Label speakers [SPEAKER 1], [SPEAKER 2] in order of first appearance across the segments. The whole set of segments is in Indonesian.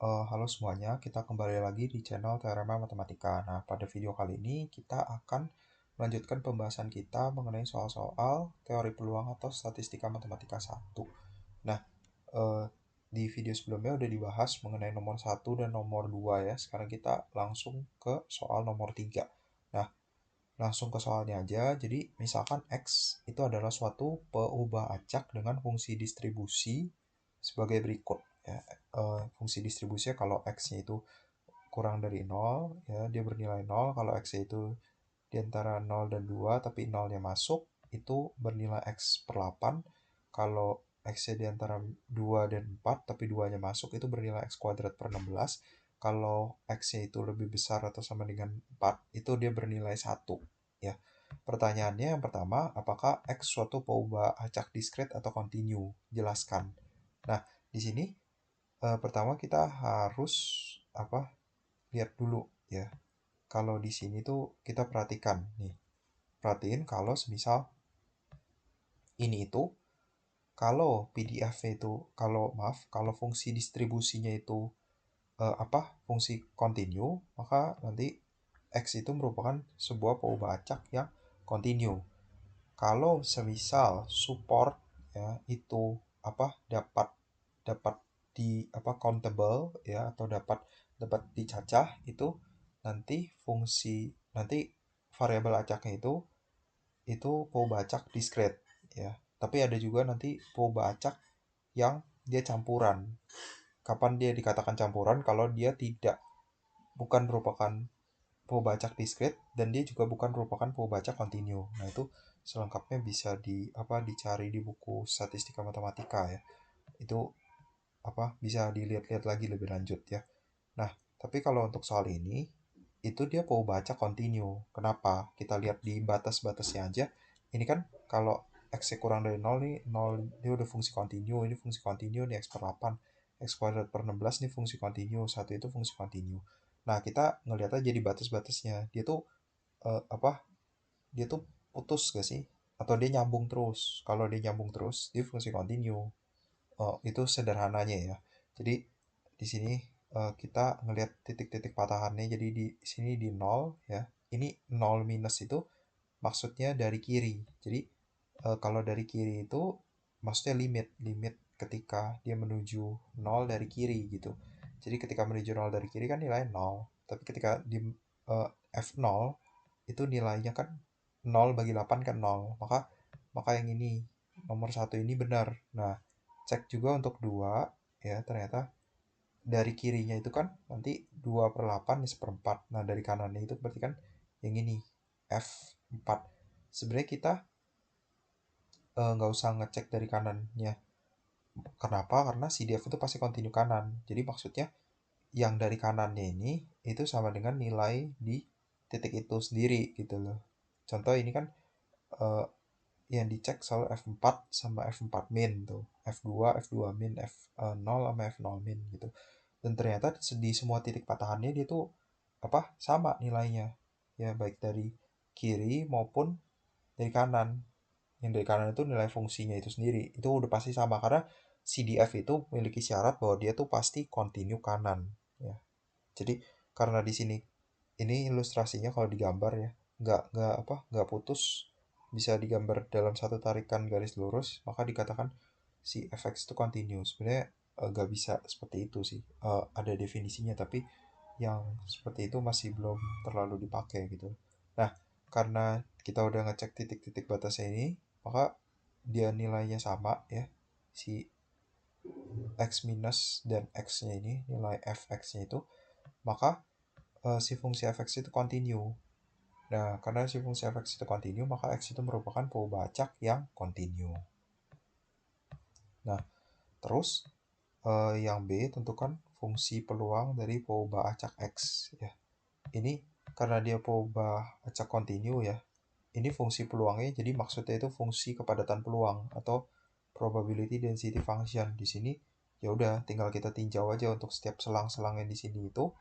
[SPEAKER 1] Halo semuanya, kita kembali lagi di channel Teorema Matematika. Nah, pada video kali ini kita akan melanjutkan pembahasan kita mengenai soal-soal teori peluang atau statistika matematika 1. Nah, eh, di video sebelumnya udah dibahas mengenai nomor 1 dan nomor 2 ya. Sekarang kita langsung ke soal nomor 3. Nah, langsung ke soalnya aja. Jadi, misalkan X itu adalah suatu peubah acak dengan fungsi distribusi sebagai berikut. Ya, fungsi distribusinya kalau X-nya itu kurang dari 0, ya, dia bernilai 0. Kalau X-nya itu di antara 0 dan 2, tapi 0-nya masuk, itu bernilai X per 8. Kalau X-nya di antara 2 dan 4, tapi 2-nya masuk, itu bernilai X kuadrat per 16. Kalau X-nya itu lebih besar atau sama dengan 4, itu dia bernilai 1. Ya. Pertanyaannya yang pertama, apakah X suatu peubah acak diskret atau kontinu? Jelaskan. Nah, di sini pertama kita harus lihat dulu ya. Kalau di sini tuh kita perhatikan nih. Perhatiin kalau semisal ini itu kalau PDF-nya itu kalau fungsi distribusinya itu fungsi kontinu, maka nanti X itu merupakan sebuah peubah acak yang kontinu. Kalau semisal support ya itu dapat dapat countable ya, atau dapat dicacah, itu nanti variabel acaknya itu peubah acak diskret ya. Tapi ada juga nanti peubah acak yang dia campuran. Kapan dia dikatakan campuran? Kalau dia bukan merupakan peubah acak diskret dan dia juga bukan merupakan peubah acak kontinu. Nah, itu selengkapnya bisa dicari di buku Statistika Matematika ya. Itu bisa dilihat-lihat lagi lebih lanjut ya. Nah, tapi kalau untuk soal ini itu dia peubah acak kontinu. Kenapa? Kita lihat di batas-batasnya aja. Ini kan kalau X kurang dari 0 nih, 0 dia udah fungsi kontinu, ini fungsi kontinu nih X per 8, X kuadrat per 16 nih fungsi kontinu, satu itu fungsi kontinu. Nah, kita ngelihat aja di batas-batasnya. Dia tuh eh, apa? Dia tuh putus gak sih? Atau dia nyambung terus? Kalau dia nyambung terus, dia fungsi kontinu. Itu sederhananya ya. Jadi di sini kita ngelihat titik-titik patahannya. Jadi di sini di 0 ya. Ini 0 minus itu maksudnya dari kiri. Jadi kalau dari kiri itu maksudnya limit ketika dia menuju 0 dari kiri gitu. Jadi ketika menuju 0 dari kiri kan nilainya 0. Tapi ketika di F0 itu nilainya kan 0 bagi 8 kan 0. Maka yang ini nomor satu ini benar. Nah, cek juga untuk 2 ya, ternyata dari kirinya itu kan nanti 2 per 8 is per 4. Nah, dari kanannya itu berarti kan yang ini F4. Sebenarnya kita nggak usah ngecek dari kanannya. Kenapa? Karena CDF itu pasti kontinu kanan. Jadi maksudnya yang dari kanannya ini itu sama dengan nilai di titik itu sendiri gitu loh. Contoh ini kan eh, yang dicek selalu F4 sama F4 min tuh. F2, F2 min, F0 sama F0 min gitu. Dan ternyata di semua titik patahannya dia tuh sama nilainya. Ya, baik dari kiri maupun dari kanan. Yang dari kanan itu nilai fungsinya itu sendiri. Itu udah pasti sama karena CDF itu memiliki syarat bahwa dia tuh pasti kontinu kanan ya. Jadi karena di sini ini ilustrasinya kalau digambar ya, nggak putus, bisa digambar dalam satu tarikan garis lurus, maka dikatakan si fx itu continuous. Sebenarnya nggak bisa seperti itu sih. Ada definisinya, tapi yang seperti itu masih belum terlalu dipakai gitu. Nah, karena kita udah ngecek titik-titik batasnya ini, maka dia nilainya sama ya, si x minus dan x-nya ini, nilai fx-nya itu, maka si fungsi fx itu continue. Nah, karena si fungsi fx itu continue, maka x itu merupakan peubah acak yang continue. Nah, terus yang B, tentukan fungsi peluang dari peubah acak x ya. Ini karena dia peubah acak continue ya. Ini fungsi peluangnya, jadi maksudnya itu fungsi kepadatan peluang atau probability density function. Di sini ya udah tinggal kita tinjau aja untuk setiap selang-selang yang di sini itu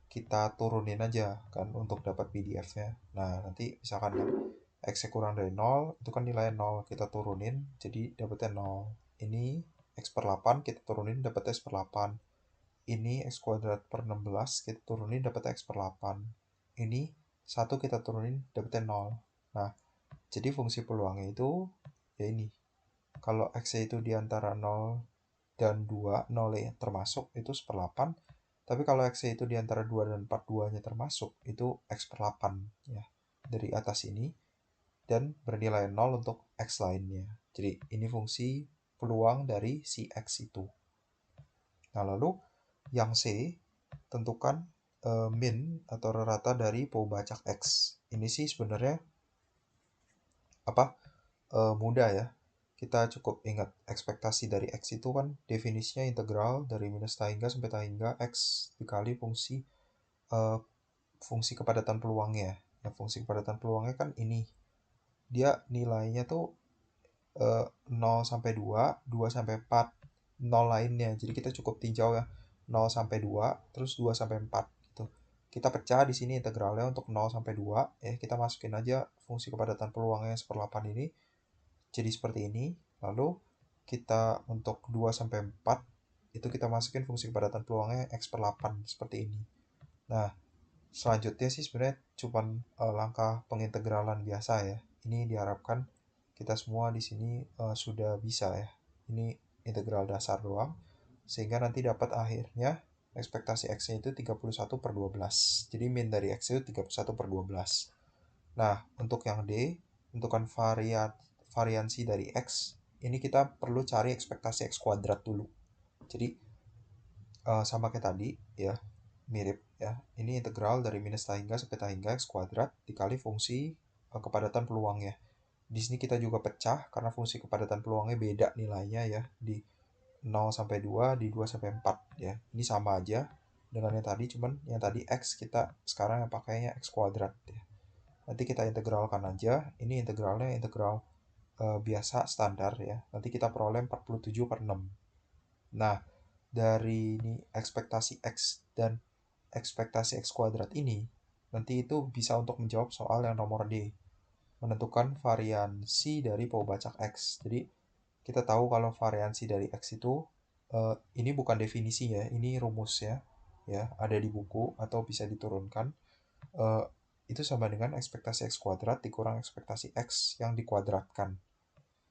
[SPEAKER 1] kita turunin aja kan untuk dapat PDF-nya. Nah, nanti misalkan kan X kurang dari 0, itu kan nilai 0, kita turunin jadi dapatnya 0. Ini X per 8 kita turunin dapatnya X per 8. ini X kuadrat per 16 kita turunin dapatnya X per 8. Ini 1 kita turunin dapatnya 0. Nah, jadi fungsi peluangnya itu ya ini. Kalau X-nya itu di antara 0 dan 2, 0 ya termasuk, itu seperlapan. Tapi kalau X-nya itu di antara 2 dan 4, 2-nya termasuk, itu X per 8 ya. Dari atas ini, dan bernilai 0 untuk X lainnya. Jadi ini fungsi peluang dari si X itu. Nah, lalu yang C, tentukan min atau rata dari Pobacak X. Ini sih sebenarnya mudah ya. Kita cukup ingat ekspektasi dari X itu kan definisinya integral dari minus tahingga sampai tahingga X dikali uh, fungsi kepadatan peluangnya. Ya, fungsi kepadatan peluangnya kan ini. Dia nilainya tuh 0 sampai 2, 2 sampai 4, 0 lainnya. Jadi kita cukup tinjau ya 0 sampai 2, terus 2 sampai 4 gitu. Kita pecah di sini integralnya untuk 0 sampai 2 ya, kita masukin aja fungsi kepadatan peluangnya seperlapan ini. Jadi seperti ini. Lalu kita untuk 2 sampai 4 itu kita masukin fungsi kepadatan peluangnya X per 8 seperti ini. Nah, selanjutnya sih sebenarnya cuma langkah pengintegralan biasa ya. Ini diharapkan kita semua di sini sudah bisa ya. Ini integral dasar doang. Sehingga nanti dapat akhirnya ekspektasi X-nya itu 31 per 12. Jadi min dari X itu 31 per 12. Nah, untuk yang D, tentukan variansi dari X. Ini kita perlu cari ekspektasi X kuadrat dulu. Jadi, sama kayak tadi ya, mirip ya. Ini integral dari minus tahingga sampai tahingga X kuadrat dikali fungsi kepadatan peluangnya. Di sini kita juga pecah karena fungsi kepadatan peluangnya beda nilainya ya, di 0 sampai 2, di 2 sampai 4 ya. Ini sama aja dengan yang tadi, cuman yang tadi X kita sekarang yang pakainya X kuadrat ya. Nanti kita integralkan aja. Ini integralnya integral biasa standar ya. Nanti kita peroleh 47 per 6. Nah, dari ini ekspektasi X dan ekspektasi X kuadrat ini, nanti itu bisa untuk menjawab soal yang nomor D. Menentukan variansi dari Pobacak X. Jadi, kita tahu kalau variansi dari X itu, ini bukan definisi ya, ini rumus ya. Ya, ada di buku atau bisa diturunkan. Itu sama dengan ekspektasi X kuadrat dikurang ekspektasi X yang dikuadratkan.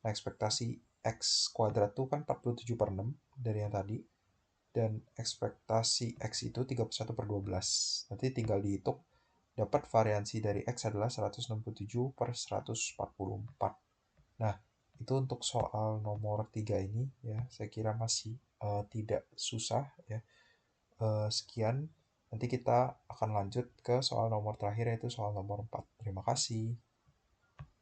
[SPEAKER 1] Nah, ekspektasi X kuadrat itu kan 47 per 6 dari yang tadi. Dan ekspektasi X itu 31 per 12. Nanti tinggal dihitung. Dapat variansi dari X adalah 167 per 144. Nah, itu untuk soal nomor 3 ini ya. Saya kira masih tidak susah ya. Sekian. Nanti kita akan lanjut ke soal nomor terakhir yaitu soal nomor 4. Terima kasih.